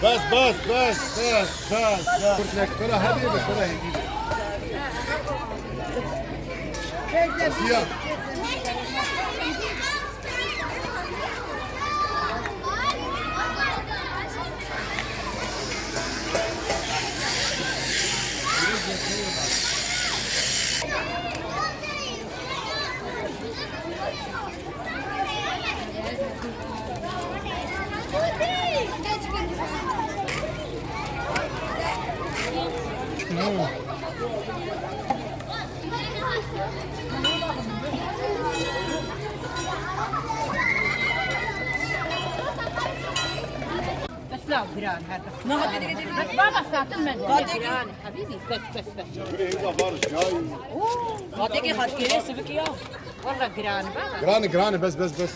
بس بس بس بس بس قلت لك ترى حبيبي ترى هيجي لا جيران هذا بس بابا ساعتين من جيران حبيبي بس بس بس غاديكي خد كيلو سبك يا والله جيران بابا جراني بس بس بس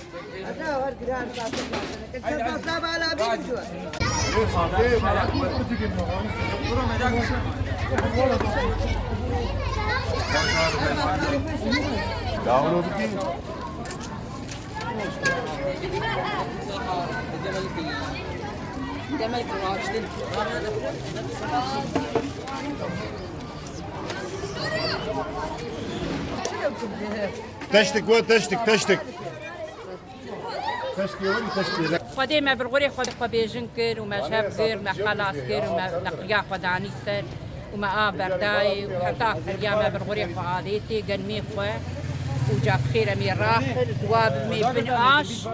تشتك وين تشتك تشتك خدي ما بالغوري خد خبيجن كر وما شاب كر وما خلاص كر وما نقيا خداني سر وما برداي وحتى خليا ما بالغوري خاليتي قلمي خو وجا بخير مي راحل دواب مي بنعاش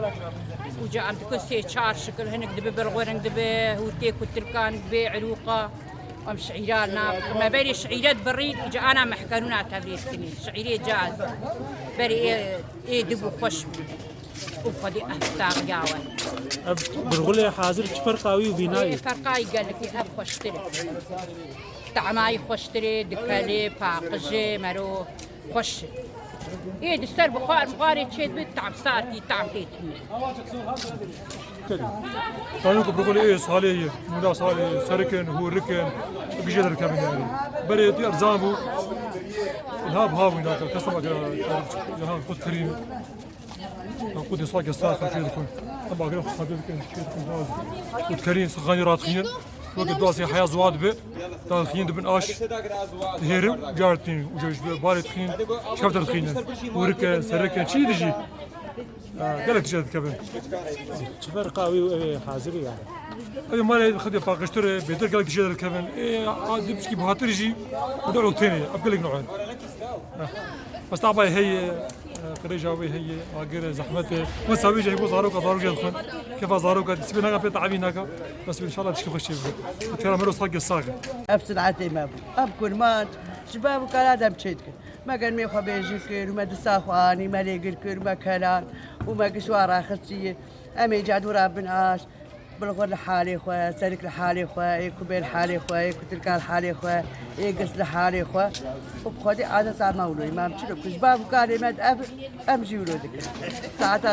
وجا عند كسي شار شكل هنك دبي بالغور دبي وتيك وتركان دبي عروقه ام شعيرنا ما بري شعيرات بريد جا انا محكنونا تبريد كني شعيري جاز بري اي دبو خوش وفدي احتاق جاوه بالغولي حاضر فرقاوي وبناي فرقاي قال لك اب خوشتري طعماي خوشتري دكالي باقجي مرو خوش ايه دستر بخار مغاري تشيد بالتعب ساعتي تعب بيتني كانوا بالغولي ايه صالي مودا صالي سركن هو ركن بيجدر كمان يعني بري ارزامو الهاب هاو هناك الكسر جهان خد كريم قد يصاق الساخ شيء يكون طبعا غير خبير كان شيء يكون خد كريم صغاني راتخين وقت دواسي حياة زواد به تاخين دبن اش هيرم جارتين وجوج بارتخين شفت الخين ورك سرك شي دجي قالك تجد كمان فرقاوي حاضر يعني اي مال خدي باقشتر بيدر قالك تجد كمان اي عادي بشكي بهاتر يجي ودول ثاني ابقى لك نوعين بس طبعا هي قريجاوي هي غير زحمته ما سوي جاي بو زاروكا جدخن كيف زاروكا تسبينا بيت عبيناك بس ان شاء الله تشكي خشي ترى مرو صاق الصاقه افسد عتي ما ابكر مات شباب كان هذا بتشيدك ما كان مي خبيجك وما دساخواني ما ليقلك ما كلام وما كشوارا خصيه امي جاد ورا بن عاش بالغور لحالي خويا سالك لحالي خويا كوبي لحالي خويا كتلك لحالي خويا يقص لحالي خويا وبخدي عادة تاع مولوي ما مشلوك شباب كلمات امشي ولودك ساعات